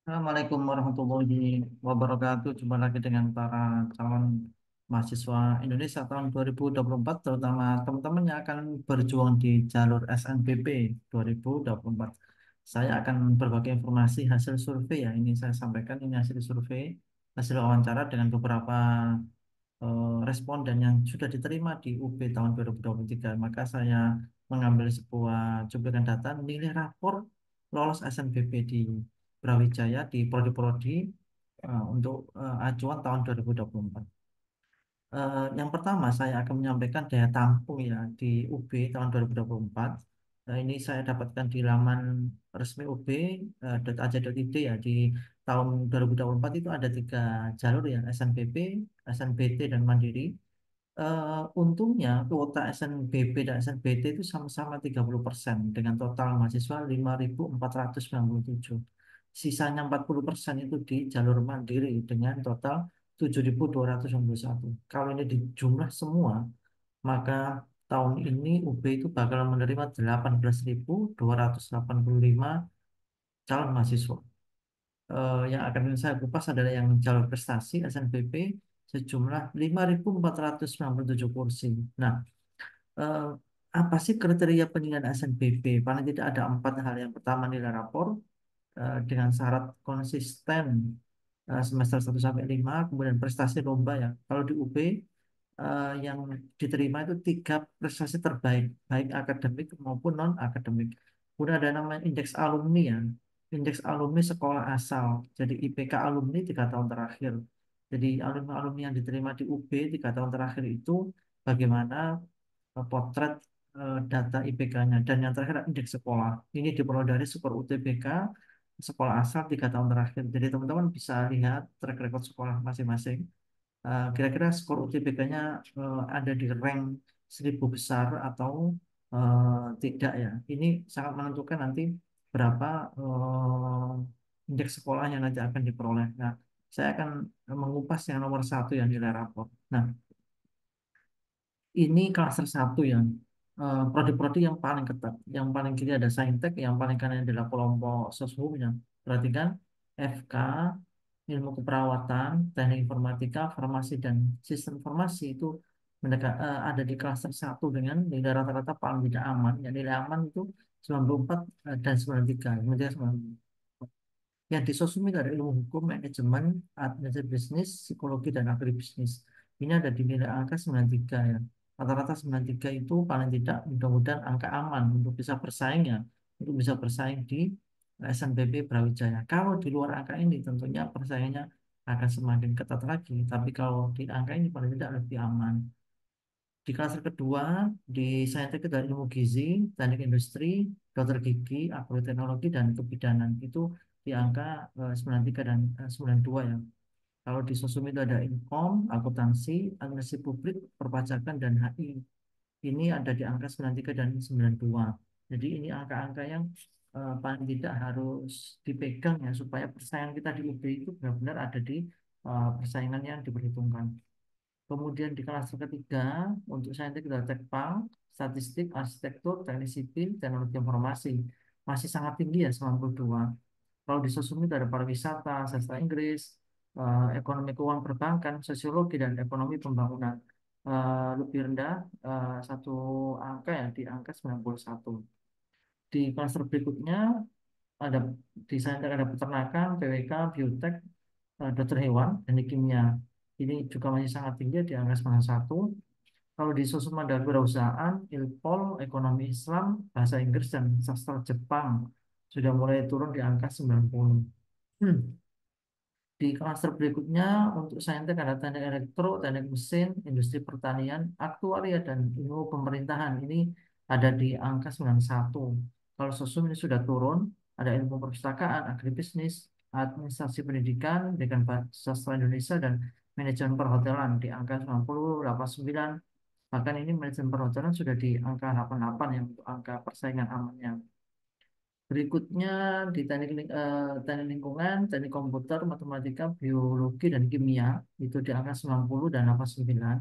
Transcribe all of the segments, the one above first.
Assalamualaikum warahmatullahi wabarakatuh. Jumpa lagi dengan para calon mahasiswa Indonesia tahun 2024, terutama teman-teman yang akan berjuang di jalur SNBP 2024. Saya akan berbagi informasi hasil survei ya. Ini saya sampaikan ini hasil survei, hasil wawancara dengan beberapa responden yang sudah diterima di UB tahun 2023. Maka saya mengambil sebuah cuplikan data nilai rapor lolos SNBP di Brawijaya di prodi-prodi untuk acuan tahun 2024. Yang pertama saya akan menyampaikan daya tampung ya di UB tahun 2024. Ini saya dapatkan di laman resmi UB .ac.id ya. Di tahun 2024 itu ada tiga jalur ya, SNBP, SNBT, dan Mandiri. Untungnya kuota SNBP dan SNBT itu sama-sama 30% dengan total mahasiswa 5.497. Sisanya 40% itu di jalur mandiri dengan total 7.291. Kalau ini dijumlah semua, maka tahun ini UB itu bakal menerima 18.285 calon mahasiswa. Yang akan saya kupas adalah yang jalur prestasi SNBP sejumlah 5.497 kursi. Nah, eh, apa sih kriteria penilaian SNBP? Paling tidak ada empat hal. Yang pertama nilai rapor dengan syarat konsisten semester 1 sampai 5, kemudian prestasi lomba ya. Kalau di UB yang diterima itu tiga prestasi terbaik, baik akademik maupun non akademik. Kemudian ada namanya indeks alumni ya, indeks alumni sekolah asal. Jadi IPK alumni 3 tahun terakhir. Jadi alumni-alumni yang diterima di UB 3 tahun terakhir itu bagaimana potret data IPK-nya. Dan yang terakhir indeks sekolah. Ini diperoleh dari skor UTBK sekolah asal 3 tahun terakhir. Jadi teman-teman bisa lihat track record sekolah masing-masing. Kira-kira skor UTBK-nya ada di rank 1.000 besar atau tidak ya. Ini sangat menentukan nanti berapa indeks sekolah yang nanti akan diperoleh. Nah, saya akan mengupas yang nomor satu yang nilai rapor. Nah, ini klaster satu yang prodi-prodi yang paling ketat. Yang paling kiri ada Saintek, yang paling kanan adalah kelompok seshumnya. Perhatikan FK, ilmu keperawatan, teknik informatika, farmasi, dan sistem informasi itu ada di klaster satu dengan nilai rata-rata paling tidak aman. Ya, nilai aman itu 94 dan 93. Kemudian 90. Yang disosumi dari ilmu hukum, manajemen, administrasi bisnis, psikologi, dan agribisnis. Ini ada di nilai angka 93 ya. Rata-rata 93 itu paling tidak mudah-mudahan angka aman untuk bisa bersaing ya. Untuk bisa bersaing di SNBP Brawijaya. Kalau di luar angka ini tentunya persaingannya akan semakin ketat lagi. Tapi kalau di angka ini paling tidak lebih aman. Di klaster kedua, di saintek itu dari ilmu gizi, teknik industri, dokter gigi, agroteknologi, dan kebidanan. Itu di angka 93 dan 92 ya. Kalau di sosum itu ada Infom, akuntansi, administrasi publik, perpajakan, dan HI. Ini ada di angka 93 dan 92. Jadi ini angka-angka yang paling tidak harus dipegang ya, supaya persaingan kita di UB itu benar-benar ada di persaingan yang diperhitungkan. Kemudian di kelas ketiga, untuk saintek dan tekpang, statistik, arsitektur, teknik sipil, teknologi informasi. Masih sangat tinggi ya, 92. Kalau di sosum itu ada pariwisata, sastra Inggris, ekonomi keuangan perbankan, sosiologi, dan ekonomi pembangunan. Lebih rendah, satu angka ya, di angka 91. Di kelas berikutnya, ada di saintek ada peternakan, PWK, biotek, dokter hewan, dan kimia. Ini juga masih sangat tinggi di angka 91. Kalau di sosum ada kewirausahaan, Ilpol, ekonomi Islam, bahasa Inggris, dan sastra Jepang sudah mulai turun di angka 90. Hmm. Di klaster berikutnya untuk saintek ada teknik elektro, teknik mesin, industri pertanian, aktuaria, dan ilmu pemerintahan. Ini ada di angka 91. Kalau sosum ini sudah turun, ada ilmu perpustakaan, agribisnis, administrasi pendidikan, dengan sastra Indonesia, dan manajemen perhotelan di angka 90, 89. Bahkan ini manajemen perhotelan sudah di angka 88 yang untuk angka persaingan amannya. Berikutnya di teknik lingkungan, teknik komputer, matematika, biologi, dan kimia itu di angka 90 dan 89.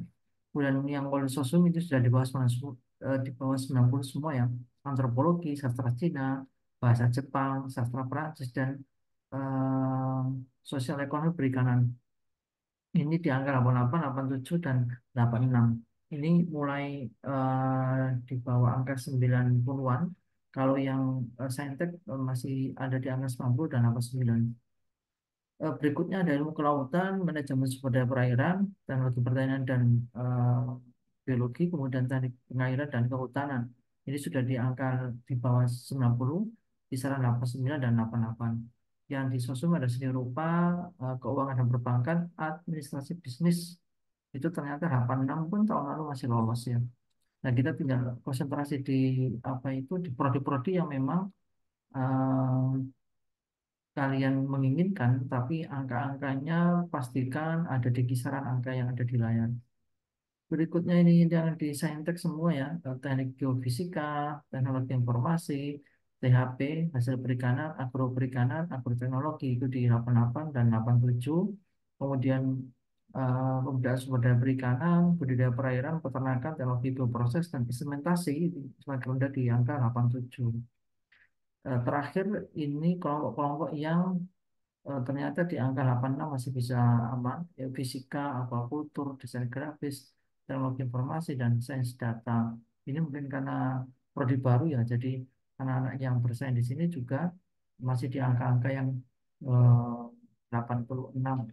Kemudian yang sosum itu sudah di bawah 90, di bawah 90 semua ya. Antropologi, sastra Cina, bahasa Jepang, sastra Prancis, dan eh, sosial ekonomi perikanan. Ini di angka 88, 87, dan 86. Ini mulai di bawah angka 90-an. Kalau yang saintek masih ada di angka 90 dan angka 9. Berikutnya ada ilmu kelautan, manajemen sumber daya perairan, teknologi pertanian dan eh, biologi, kemudian teknik pengairan dan kehutanan. Ini sudah di angka di bawah 90, kisaran 89 dan 88. Yang di sosum ada seni rupa, keuangan dan perbankan, administrasi bisnis. Itu ternyata 86 pun tahun lalu masih lolos ya. Nah, kita tinggal konsentrasi di apa itu di prodi-prodi yang memang kalian menginginkan, tapi angka-angkanya pastikan ada di kisaran angka yang ada di layar. Berikutnya ini yang di Saintek semua ya, teknik geofisika, teknologi informasi, THP, hasil perikanan, agroteknologi itu di 88 dan 87. Kemudian pemberdayaan sumber daya perikanan, budidaya perairan, peternakan, teknologi bioproses, dan instrumentasi itu semakin rendah di angka 87. Terakhir ini kelompok-kelompok yang ternyata di angka 86 masih bisa aman, ya, fisika, aquacultur, desain grafis, teknologi informasi, dan sains data. Ini mungkin karena prodi baru ya, jadi anak-anak yang bersaing di sini juga masih di angka-angka yang eh, 86.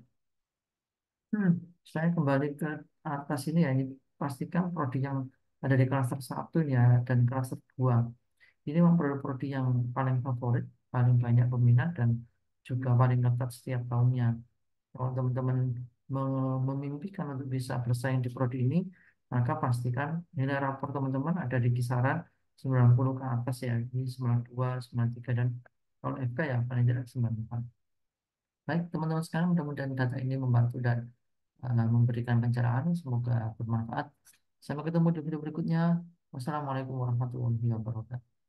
Hmm, saya kembali ke atas ini ya, ini pastikan prodi yang ada di klaster 1 ya, dan klaster 2. Ini memang prodi yang paling favorit, paling banyak peminat, dan juga paling ketat setiap tahunnya. Kalau teman-teman memimpikan untuk bisa bersaing di prodi ini, maka pastikan nilai rapor teman-teman ada di kisaran 90 ke atas ya, ini 92, 93, dan kalau FK ya paling tidak 94. Baik, teman-teman sekarang mudah-mudahan data ini membantu dan memberikan pencerahan, semoga bermanfaat. Sampai ketemu di video berikutnya. Wassalamualaikum warahmatullahi wabarakatuh.